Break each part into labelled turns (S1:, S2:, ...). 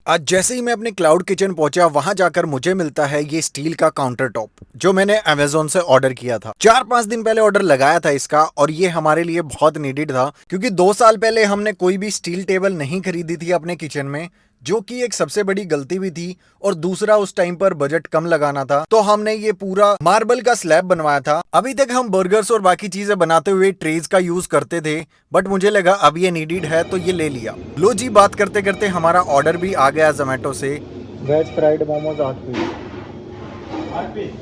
S1: आज जैसे ही मैं अपने क्लाउड किचन पहुंचा वहां जाकर मुझे मिलता है ये स्टील का काउंटर टॉप जो मैंने अमेजोन से ऑर्डर किया था। 4-5 दिन पहले ऑर्डर लगाया था इसका और ये हमारे लिए बहुत नीडेड था क्योंकि 2 साल पहले हमने कोई भी स्टील टेबल नहीं खरीदी थी अपने किचन में, जो कि एक सबसे बड़ी गलती भी थी। और दूसरा, उस टाइम पर बजट कम लगाना था तो हमने ये पूरा मार्बल का स्लैब बनवाया था। अभी तक हम बर्गर्स और बाकी चीजें बनाते हुए ट्रेज का यूज करते थे, बट मुझे लगा अब ये नीडेड है तो ये ले लिया। लो जी, बात करते करते हमारा ऑर्डर भी आ गया जोमेटो से। Veg fried momos 8 piece.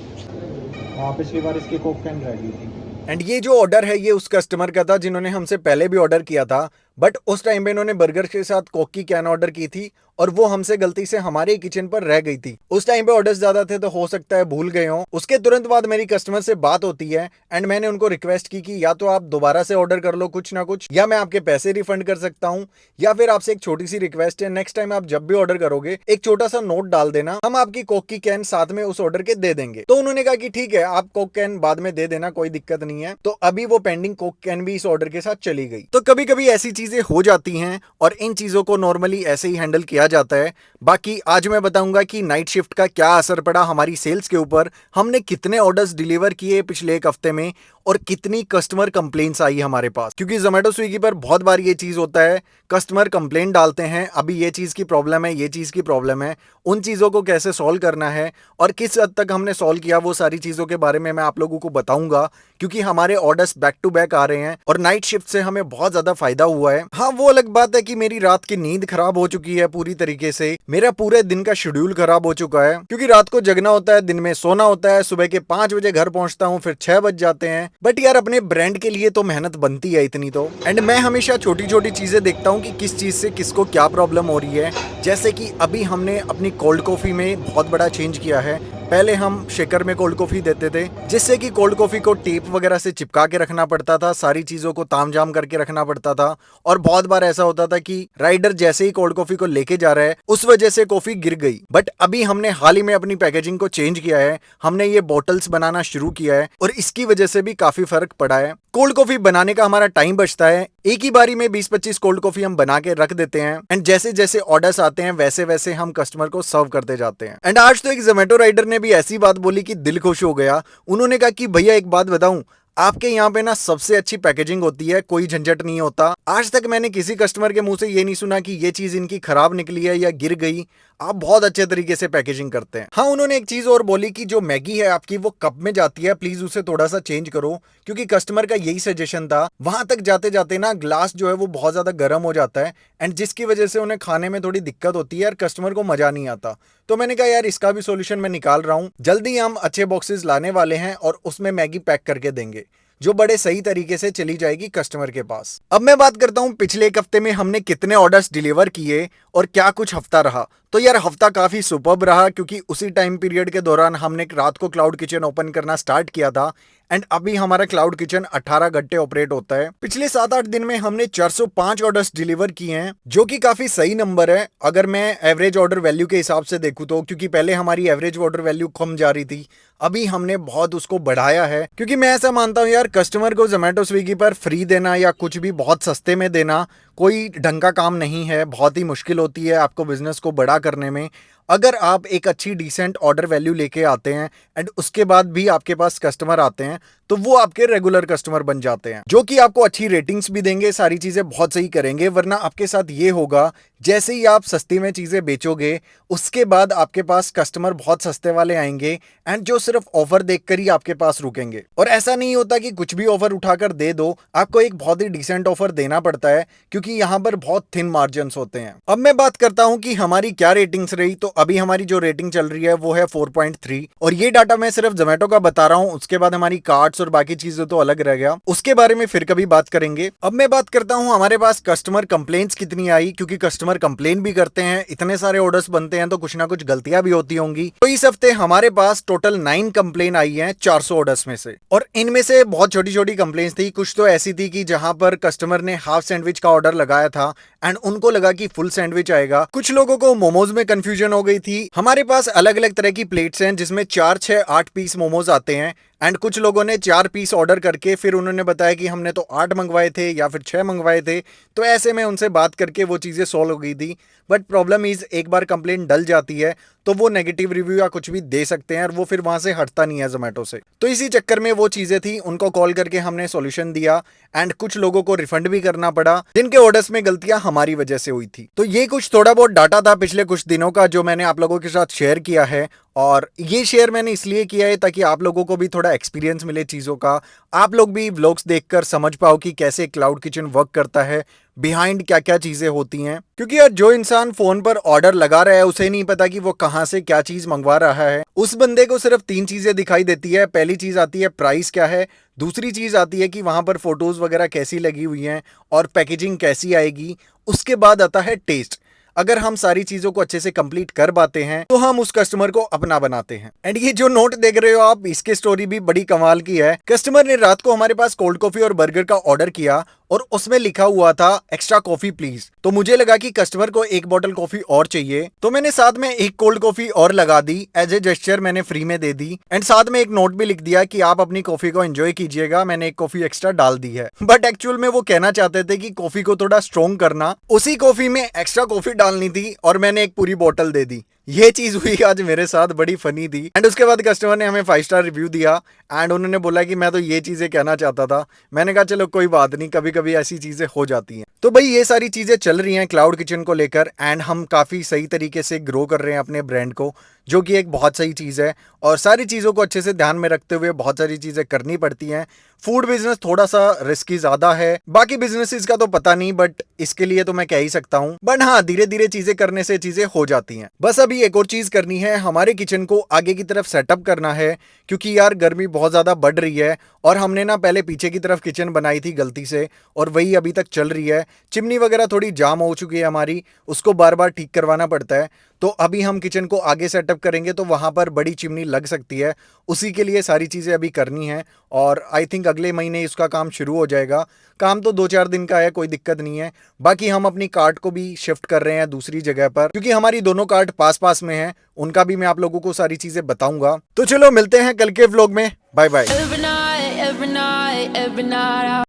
S1: हाँ, पिछली बार इसकी कोक कैन रह गई थी। एंड ये जो ऑर्डर है ये उस कस्टमर का था जिन्होंने हमसे पहले भी ऑर्डर किया था, बट उस टाइम पे इन्होंने बर्गर के साथ कोक की कैन ऑर्डर की थी और वो हमसे गलती से हमारे किचन पर रह गई थी। उस टाइम पे ऑर्डर्स ज्यादा थे तो हो सकता है भूल गए हों। उसके तुरंत बाद मेरी कस्टमर से बात होती है एंड मैंने उनको रिक्वेस्ट की कि या तो आप दोबारा से ऑर्डर कर लो कुछ ना कुछ, या मैं आपके पैसे रिफंड कर सकता हूँ, या फिर आपसे एक छोटी सी रिक्वेस्ट है, नेक्स्ट टाइम आप जब भी ऑर्डर करोगे एक छोटा सा नोट डाल देना, हम आपकी कोक की कैन साथ में उस ऑर्डर के दे देंगे। तो उन्होंने कहा कि ठीक है, आप कोक कैन बाद में दे देना, कोई दिक्कत नहीं है। तो अभी वो पेंडिंग कोक कैन भी इस ऑर्डर के साथ चली गई। तो कभी कभी ऐसी चीजें हो जाती हैं और इन चीजों को नॉर्मली ऐसे ही हैंडल किया जाता है। बाकी आज मैं बताऊंगा कि नाइट शिफ्ट का क्या असर पड़ा हमारी सेल्स के ऊपर, हमने कितने ऑर्डर्स डिलीवर किए पिछले एक हफ्ते में और कितनी कस्टमर कंप्लेंट्स आई हमारे पास। क्योंकि जोमेटो स्विगी पर बहुत बार ये चीज होता है, कस्टमर कंप्लेंट डालते हैं, अभी ये चीज की प्रॉब्लम है, ये चीज की प्रॉब्लम है। उन चीजों को कैसे सॉल्व करना है और किस हद तक हमने सॉल्व किया, वो सारी चीजों के बारे में मैं आप लोगों को बताऊंगा। क्योंकि हमारे ऑर्डर्स बैक टू बैक आ रहे हैं और नाइट शिफ्ट से हमें बहुत ज्यादा फायदा हुआ है। हाँ, वो अलग बात है कि मेरी रात की नींद खराब हो चुकी है पूरी तरीके से, मेरा पूरे दिन का शेड्यूल खराब हो चुका है क्योंकि रात को जगना होता है, दिन में सोना होता है, सुबह के 5 बजे घर पहुंचता हूँ, फिर 6 बज जाते हैं। बट यार, अपने ब्रांड के लिए तो मेहनत बनती है इतनी तो। एंड मैं हमेशा छोटी छोटी चीजें देखता हूँ कि किस चीज से किसको क्या प्रॉब्लम हो रही है। जैसे कि अभी हमने अपनी कोल्ड कॉफी में बहुत बड़ा चेंज किया है। पहले हम शेकर में कोल्ड कॉफी देते थे, जिससे कि कोल्ड कॉफी को टेप वगैरह से चिपका के रखना पड़ता था, सारी चीजों को तामझाम करके रखना पड़ता था। और बहुत बार ऐसा होता था कि राइडर जैसे ही कोल्ड कॉफी को लेके जा रहा है उस वजह से कॉफी गिर गई। बट अभी हमने हाल ही में अपनी पैकेजिंग को चेंज किया है, हमने ये बॉटल्स बनाना शुरू किया है और इसकी वजह से भी काफी फर्क पड़ा है। कोल्ड कॉफी बनाने का हमारा टाइम बचता है, एक ही बारी में 20-25 कोल्ड कॉफी हम बना के रख देते हैं एंड जैसे जैसे ऑर्डर्स आते हैं वैसे वैसे हम कस्टमर को सर्व करते जाते हैं। एंड आज तो एक जोमेटो राइडर ने भी ऐसी बात बोली कि दिल खुश हो गया। उन्होंने कहा कि भैया एक बात बताऊं, आपके यहाँ पे ना सबसे अच्छी पैकेजिंग होती है, कोई झंझट नहीं होता। आज तक मैंने किसी कस्टमर के मुंह से ये नहीं सुना कि ये चीज इनकी खराब निकली है या गिर गई, आप बहुत अच्छे तरीके से पैकेजिंग करते हैं। हाँ, उन्होंने एक चीज और बोली कि जो मैगी है आपकी वो कप में जाती है, प्लीज उसे थोड़ा सा चेंज करो, क्योंकि कस्टमर का यही सजेशन था। वहां तक जाते जाते ना ग्लास जो है वो बहुत ज्यादा गर्म हो जाता है एंड जिसकी वजह से उन्हें खाने में थोड़ी दिक्कत होती है और कस्टमर को मजा नहीं आता। तो मैंने कहा यार, इसका भी सोल्यूशन मैं निकाल रहा हूँ, जल्दी हम अच्छे बॉक्सेस लाने वाले हैं और उसमें मैगी पैक करके देंगे जो बड़े सही तरीके से चली जाएगी कस्टमर के पास। अब मैं बात करता हूं पिछले एक हफ्ते में हमने कितने ऑर्डर्स डिलीवर किए और क्या कुछ हफ्ता रहा। तो यार, हफ्ता काफी सुपर्ब रहा क्योंकि उसी टाइम पीरियड के दौरान हमने रात को क्लाउड किचन ओपन करना स्टार्ट किया था एंड अभी हमारा क्लाउड किचन 18 घंटे ऑपरेट होता है। पिछले 7-8 दिन में हमने 405 ऑर्डर्स डिलीवर किए हैं, जो कि काफी सही नंबर है अगर मैं एवरेज ऑर्डर वैल्यू के हिसाब से देखूं तो। क्योंकि पहले हमारी एवरेज ऑर्डर वैल्यू कम जा रही थी, अभी हमने बहुत उसको बढ़ाया है। क्योंकि मैं ऐसा मानता हूं यार, कस्टमर को जोमेटो स्विगी पर फ्री देना या कुछ भी बहुत सस्ते में देना कोई ढंग का काम नहीं है, बहुत ही मुश्किल होती है आपको बिजनेस को बड़ा करने में। अगर आप एक अच्छी डिसेंट ऑर्डर वैल्यू लेके आते हैं एंड उसके बाद भी आपके पास कस्टमर आते हैं तो वो आपके रेगुलर कस्टमर बन जाते हैं, जो कि आपको अच्छी रेटिंग्स भी देंगे, सारी चीजें बहुत सही करेंगे। वरना आपके साथ ये होगा, जैसे ही आप सस्ती में चीजें बेचोगे उसके बाद आपके पास कस्टमर बहुत सस्ते वाले आएंगे एंड जो सिर्फ ऑफर देखकर ही आपके पास रुकेंगे। और ऐसा नहीं होता कि कुछ भी ऑफर उठाकर दे दो, आपको एक बहुत ही डिसेंट ऑफर देना पड़ता है क्योंकि यहाँ पर बहुत थिन मार्जिन होते हैं। अब मैं बात करता हूँ कि हमारी क्या रेटिंग्स रही। तो अभी हमारी जो रेटिंग चल रही है वो है 4.3 और ये डाटा मैं सिर्फ जोमेटो का बता रहा हूँ, उसके बाद हमारी कार्ड्स और बाकी चीजें तो अलग रह गया, उसके बारे में फिर कभी बात करेंगे। अब मैं बात करता हूँ हमारे पास कस्टमर कंप्लेंट्स कितनी आई, क्योंकि कस्टमर कंप्लेन भी करते हैं, इतने सारे ऑर्डर्स बनते हैं तो कुछ ना कुछ गलतियां भी होती होंगी। तो इस हफ्ते हमारे पास टोटल 9 कंप्लेन आई है 400 ऑर्डर्स में से, और इनमें से बहुत छोटी छोटी कंप्लेंट्स थी। कुछ तो ऐसी थी कि जहां पर कस्टमर ने हाफ सैंडविच का ऑर्डर लगाया था एंड उनको लगा कि फुल सैंडविच आएगा। कुछ लोगों को मोमोज में कंफ्यूजन हो गई थी। हमारे पास अलग अलग तरह की प्लेट्स हैं जिसमें 4, 6, 8 पीस मोमोज आते हैं एंड कुछ लोगों ने 4 पीस ऑर्डर करके फिर उन्होंने बताया कि हमने तो 8 मंगवाए थे या फिर 6 मंगवाए थे। तो ऐसे में उनसे बात करके वो चीज़ें सॉल्व हो गई थी। बट प्रॉब्लम इज एक बार कंप्लेंट डल जाती है तो वो नेगेटिव रिव्यू या कुछ भी दे सकते हैं और वो फिर वहां से हटता नहीं है जोमेटो से। तो इसी चक्कर में वो चीज़ें थी, उनको कॉल करके हमने सॉल्यूशन दिया एंड कुछ लोगों को रिफंड भी करना पड़ा जिनके ऑर्डर्स में गलतियां हमारी वजह से हुई थी। तो ये कुछ थोड़ा बहुत डाटा था पिछले कुछ दिनों का जो मैंने आप लोगों के साथ शेयर किया है। और ये शेयर मैंने इसलिए किया है ताकि आप लोगों को भी थोड़ा एक्सपीरियंस मिले चीज़ों का, आप लोग भी व्लॉग्स देखकर समझ पाओ कि कैसे क्लाउड किचन वर्क करता है, बिहाइंड क्या क्या चीज़ें होती हैं। क्योंकि यार जो इंसान फ़ोन पर ऑर्डर लगा रहा है उसे नहीं पता कि वो कहाँ से क्या चीज़ मंगवा रहा है। उस बंदे को सिर्फ 3 चीज़ें दिखाई देती है। पहली चीज़ आती है प्राइस क्या है, दूसरी चीज़ आती है कि वहाँ पर फोटोज़ वगैरह कैसी लगी हुई हैं और पैकेजिंग कैसी आएगी, उसके बाद आता है टेस्ट। अगर हम सारी चीजों को अच्छे से कंप्लीट कर पाते हैं तो हम उस कस्टमर को अपना बनाते हैं। एंड ये जो नोट देख रहे हो आप, इसकी स्टोरी भी बड़ी कमाल की है। कस्टमर ने रात को हमारे पास कोल्ड कॉफी और बर्गर का ऑर्डर किया और उसमें लिखा हुआ था एक्स्ट्रा कॉफी प्लीज। तो मुझे लगा कि कस्टमर को 1 बॉटल कॉफी और चाहिए, तो मैंने साथ में 1 कोल्ड कॉफी और लगा दी, एज ए जेस्चर मैंने फ्री में दे दी। एंड साथ में एक नोट भी लिख दिया कि आप अपनी कॉफी को एंजॉय कीजिएगा, मैंने 1 कॉफी एक्स्ट्रा डाल दी है। बट एक्चुअल में वो कहना चाहते थे कि कॉफी को थोड़ा स्ट्रॉन्ग करना, उसी कॉफी में एक्स्ट्रा कॉफी डालनी थी और मैंने एक पूरी बॉटल दे दी। ये चीज हुई आज मेरे साथ, बड़ी फनी थी। एंड उसके बाद कस्टमर ने हमें 5 स्टार रिव्यू दिया एंड उन्होंने बोला कि मैं तो ये चीजें कहना चाहता था। मैंने कहा चलो कोई बात नहीं, कभी कभी ऐसी चीजें हो जाती हैं। तो भाई ये सारी चीजें चल रही हैं क्लाउड किचन को लेकर एंड हम काफी सही तरीके से ग्रो कर रहे हैं अपने ब्रांड को, जो कि एक बहुत सही चीज है। और सारी चीजों को अच्छे से ध्यान में रखते हुए बहुत सारी चीजें करनी पड़ती हैं। फूड बिजनेस थोड़ा सा रिस्की ज्यादा है, बाकी बिजनेसेस का तो पता नहीं, बट इसके लिए तो मैं कह ही सकता हूँ। बट हाँ, धीरे धीरे चीजें करने से चीजें हो जाती हैं। बस अभी एक और चीज करनी है, हमारे किचन को आगे की तरफ सेटअप करना है, क्योंकि यार गर्मी बहुत ज्यादा बढ़ रही है और हमने ना पहले पीछे की तरफ किचन बनाई थी गलती से और वही अभी तक चल रही है। चिमनी वगैरह थोड़ी जाम हो चुकी है हमारी, उसको बार बार ठीक करवाना पड़ता है। तो अभी हम किचन को आगे सेटअप करेंगे तो वहां पर बड़ी चिमनी लग सकती है, उसी के लिए सारी चीजें अभी करनी है और आई थिंक अगले महीने इसका काम शुरू हो जाएगा। काम तो 2-4 दिन का है, कोई दिक्कत नहीं है। बाकी हम अपनी कार्ट को भी शिफ्ट कर रहे हैं दूसरी जगह पर, क्योंकि हमारी दोनों कार्ट पास पास में है, उनका भी मैं आप लोगों को सारी चीजें बताऊंगा। तो चलो मिलते हैं कल के व्लॉग में, बाय बाय।